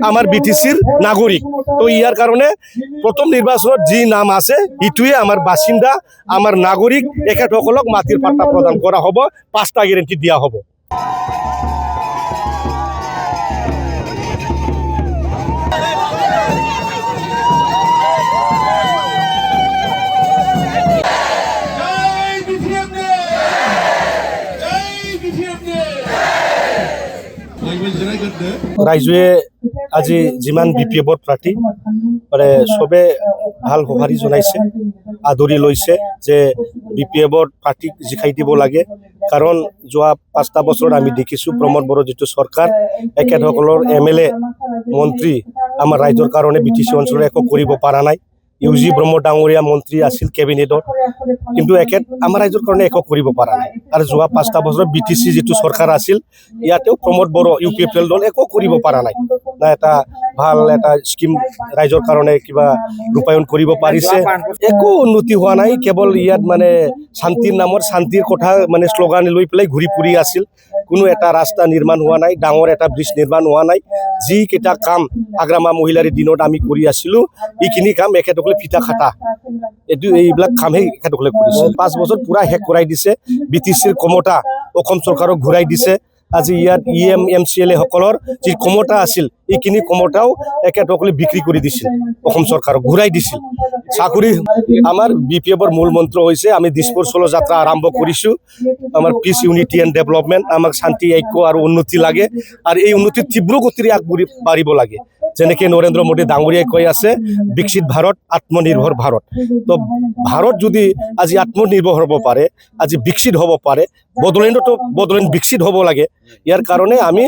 আমার বিটিসির নাগরিক। তো ইয়ার কারণে প্রথম নির্বাচনত যি নাম আছে ইটুয়ে আমার বাসিন্দা, আমার নাগরিক, এখেতসকলক মাটির পাট্টা প্রদান করা হব, 5টা গ্যারেন্টি দিয়া হব। রাইজে আজি যিমান BPF প্ৰাৰ্থী মানে সবে ভাল সঁহাৰি জনাইছে, আদৰি লৈছে যে BPF প্ৰাৰ্থীক জিকাই দিব লাগে। কাৰণ যোৱা 5টা বছৰত আমি দেখিছোঁ প্ৰমোদ বড়োৰ যিটো চৰকাৰ, এখেতসকলৰ MLA মন্ত্ৰী আমাৰ ৰাইজৰ কাৰণে BTC অঞ্চলত একো কৰিব পৰা নাই। UG ব্ৰহ্ম ডাঙৰীয়া মন্ত্ৰী আছিল কেবিনেটত, কিন্তু এখেত আমাৰ ৰাইজৰ কাৰণে একো কৰিব পৰা নাই। আৰু যোৱা 5টা বছৰত BTC যিটো চৰকাৰ আছিল, ইয়াতেও প্ৰমোদ বড়ো UPFL দল একো কৰিব পৰা নাই। না এটা ভাল এটা স্কিম ৰাইজৰ কাৰণে কিবা ৰূপায়ণ কৰিব পাৰিছে, একো উন্নতি হোৱা নাই। কেৱল ইয়াত মানে শান্তিৰ নামত শান্তিৰ কথা মানে শ্লোগান লৈ পেলাই ঘূৰি ফুৰি আছিল। কোনো এটা ৰাস্তা নিৰ্মাণ হোৱা নাই, ডাঙৰ এটা ব্ৰিজ নিৰ্মাণ হোৱা নাই। যিকেইটা কাম আগ্ৰামা মহিলাৰ দিনত আমি কৰি আছিলোঁ, এইখিনি কাম এখেতসকলে ফিটা খাটা এইবিলাক কামহে এখেতসকলে কৰিছে। 5 বছৰ পুৰা শেষ কৰাই দিছে। BTCৰ ক্ষমতা অসম চৰকাৰক ঘূৰাই দিছে। আজি ইয়াত MCLA সকলৰ যি ক্ষমতা আছিল, এইখিনি ক্ষমতাও এখেতসকলে বিক্ৰী কৰি দিছিল, অসম চৰকাৰক ঘূৰাই দিছিল। চাকৰি আমাৰ BPFৰ মূল মন্ত্ৰ হৈছে আমি দিছপুৰ চলো যাত্ৰা আৰম্ভ কৰিছোঁ। আমাৰ পিচ, ইউনিটি এণ্ড ডেভেলপমেণ্ট, আমাক শান্তি, ঐক্য আৰু উন্নতি লাগে। আৰু এই উন্নতিৰ তীব্ৰ গতিৰে আগবাঢ়িব লাগে। যেনেকৈ নৰেন্দ্ৰ মোদী ডাঙৰীয়াই কৈ আছে বিকশিত ভাৰত, আত্মনিৰ্ভৰ ভাৰত। তো ভাৰত যদি আজি আত্মনিৰ্ভৰ হ'ব পাৰে, আজি বিকশিত হ'ব পাৰে, বড়োলেণ্ডত বিকশিত হ'ব লাগে। ইয়াৰ কাৰণে আমি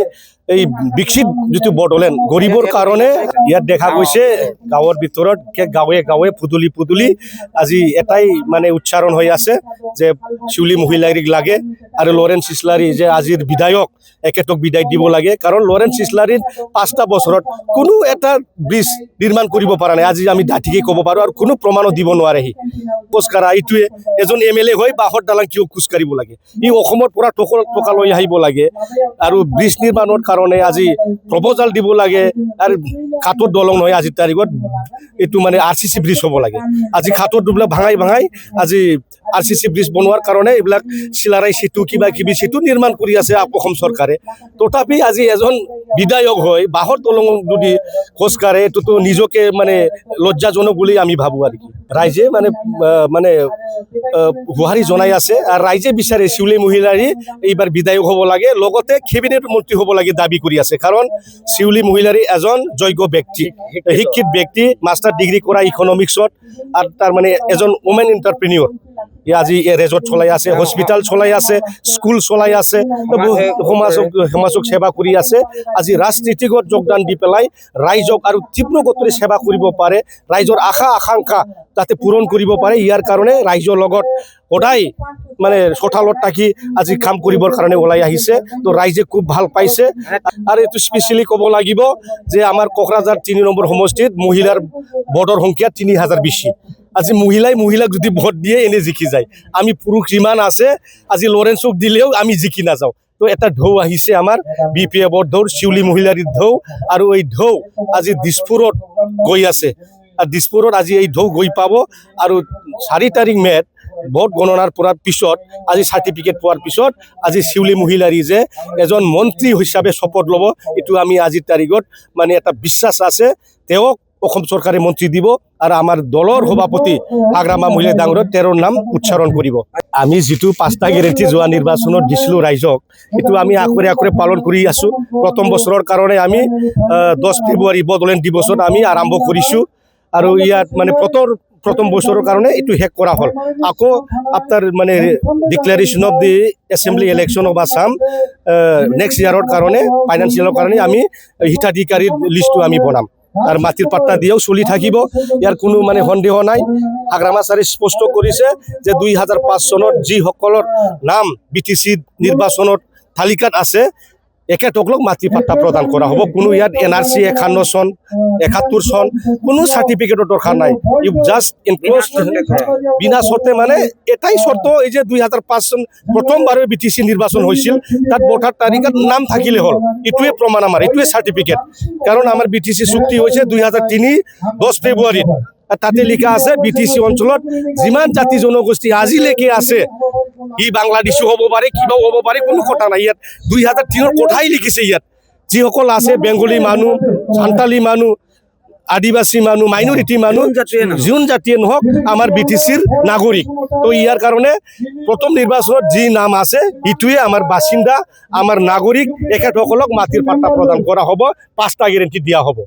এই বিকশিত যিটো বড়োলেণ্ড গৰীবৰ কাৰণে ইয়াত দেখা গৈছে গাঁৱৰ ভিতৰত গাঁৱে গাঁৱে পুদুলি আজি এটাই মানে উচ্চাৰণ হৈ আছে যে শিউলি মহিলাৰীক লাগে আৰু লৰেন্স ইছলাৰী যে আজিৰ বিধায়ক, এখেতক বিদায় দিব লাগে। কাৰণ লৰেন্স ইছলাৰীৰ 5টা বছৰত কোনো এটা ব্ৰিজ নিৰ্মাণ কৰিব পৰা নাই। আজি আমি ডাঠিকে ক'ব পাৰোঁ, আৰু কোনো প্ৰমাণো দিব নোৱাৰেহি। খোজকাঢ়া এইটোৱে এজন MLA হৈ বাঁহৰ দালাং কিয় খোজকাঢ়িব লাগে? ই অসমৰ পৰা টকা লৈ আহিব লাগে। আৰু ব্ৰিজ নিৰ্মাণৰ কাৰণে আজি প্ৰপ'জাল দিব লাগে। আৰু খাটৰ দলং নহয়, আজিৰ তাৰিখত এইটো মানে RCC ব্ৰিজ হ'ব লাগে। আজি খাটৰ দুবিলাক ভাঙাই আজি RCC ব্ৰিজ বনোৱাৰ কাৰণে এইবিলাক চিলাৰাই সেতু কিবা কিবি সেতু নিৰ্মাণ কৰি আছে অসম চৰকাৰে। তথাপি আজি এজন বিধায়ক হৈ বাঁহৰ দলং যদি খোজকাঢ়ে, এইটোতো নিজকে মানে লজ্জাজনক বুলি আমি ভাবোঁ। আৰু কি ৰাইজে মানে গুহাৰি জনাই আছে, আৰু ৰাইজে বিচাৰে শিউলি মহিলাৰী এইবাৰ বিধায়ক হ'ব লাগে, লগতে কেবিনেট মন্ত্ৰী হ'ব লাগে দাবী কৰি আছে। কাৰণ শিউলি মহিলাৰী এজন যোগ্য ব্যক্তি, শিক্ষিত ব্যক্তি, মাষ্টাৰ ডিগ্ৰী কৰা ইকনমিক্সত, আৰু তাৰ মানে এজন ওমেন এণ্টাৰপ্ৰিনিয়ৰ। আজি ৰেজৰ্ট চলাই আছে, হস্পিটেল চলাই আছে, স্কুল চলাই আছে, সমাজক সেৱা কৰি আছে। আজি ৰাজনীতিকত যোগদান দি পেলাই ৰাইজক আৰু তীব্ৰ গতিৰে সেৱা কৰিব পাৰে, ৰাইজৰ আশা আকাংক্ষা যাতে পূৰণ কৰিব পাৰে। ইয়াৰ কাৰণে ৰাইজৰ লগত সদায় মানে চোতালত থাকি আজি কাম কৰিবৰ কাৰণে ওলাই আহিছে। তো ৰাইজে খুব ভাল পাইছে। আৰু এইটো স্পেচিয়েলি ক'ব লাগিব যে আমাৰ কোকৰাঝাৰ 3 নম্বৰ সমষ্টিত মহিলাৰ ভোটৰ সংখ্যা 3000 বেছি। আজি মহিলাক যদি ভোট দিয়ে এনে জিকি যায়। আমি পুৰুষ যিমান আছে আজি লৰেন্সক দিলেও আমি জিকি নাযাওঁ। তো এটা ঢৌ আহিছে আমাৰ BPFৰ ঢৌ, শিউলি মহিলাৰীৰ ঢৌ। আৰু এই ঢৌ আজি দিছপুৰত গৈ আছে, আৰু দিছপুৰত আজি এই ঢৌ গৈ পাব। আৰু 4 তাৰিখ মে'ত ভোট গণনাৰ পৰা পিছত, আজি চাৰ্টিফিকেট পোৱাৰ পিছত আজি শিউলি মহিলাৰী যে এজন মন্ত্ৰী হিচাপে শপত ল'ব, এইটো আমি আজিৰ তাৰিখত মানে এটা বিশ্বাস আছে। তেওঁক অসম চৰকাৰে মন্ত্ৰী দিব, আৰু আমাৰ দলৰ সভাপতি আগ্ৰামা মহিলা ডাঙৰীয়াৰ 13ৰ নাম উচ্চাৰণ কৰিব। আমি যিটো 5টা গেৰেণ্টি যোৱা নিৰ্বাচনত দিছিলোঁ ৰাইজক, এইটো আমি আখৰে পালন কৰি আছোঁ। প্ৰথম বছৰৰ কাৰণে আমি 10 ফেব্ৰুৱাৰী বড়োলেণ্ড দিৱসত আমি আৰম্ভ কৰিছোঁ। আৰু ইয়াত মানে প্ৰথম বছৰৰ কাৰণে এইটো শেষ কৰা হ'ল। আকৌ আফটাৰ মানে declaration of the assembly election of Assam next ইয়াৰৰ কাৰণে ফাইনেন্সিয়েলৰ কাৰণে আমি হিতাধিকাৰীৰ লিষ্টটো আমি বনাম, আৰু মাটিৰ পাট্টা দিয়েও চলি থাকিব। ইয়াৰ কোনো মানে সন্দেহ নাই। আগ্ৰামা ছাৰে স্পষ্ট কৰিছে যে 2005 চনত যিসকলৰ নাম BTC নিৰ্বাচনত তালিকাত আছে, এখেতসকলক মাটি পাট্টা প্ৰদান কৰা হ'ব। কোনো ইয়াত NRC 51 চন 71 চন কোনো চাৰ্টিফিকেটৰ দৰকাৰ নাই। ইউ জাষ্ট ইনক্ল'জ বিনা চৰ্তে মানে এটাই চৰ্ত, এই যে 2005 চন প্ৰথমবাৰে BTC নিৰ্বাচন হৈছিল, তাত ভোটাৰ তালিকাত নাম থাকিলে হ'ল। এইটোৱে প্ৰমাণ আমাৰ, এইটোৱে চাৰ্টিফিকেট। কাৰণ আমাৰ BTC চুক্তি হৈছে 2003 10 ফেব্ৰুৱাৰীত। তাতে লিখা আছে BTC অঞ্চলত যিমান জাতি জনগোষ্ঠী আজিলৈকে আছে, ই বাংলাদেশী হ'ব পাৰে, কিবাও হ'ব পাৰে, কোনো কথা নাই। ইয়াত 2003 কথাই লিখিছে। ইয়াত যিসকল আছে বেংগলী মানুহ, সান্তালী মানুহ, আদিবাসী মানুহ, মাইনৰিটি মানুহ, যোন জাতিয়ে নহওক আমাৰ BTCৰ নাগৰিক। তো ইয়াৰ কাৰণে প্ৰথম নিৰ্বাচনত যি নাম আছে ইটোৱে আমাৰ বাসিন্দা, আমাৰ নাগৰিক, এখেতসকলক মাটিৰ পাট্টা প্ৰদান কৰা হ'ব, 5টা গেৰেণ্টি দিয়া হ'ব।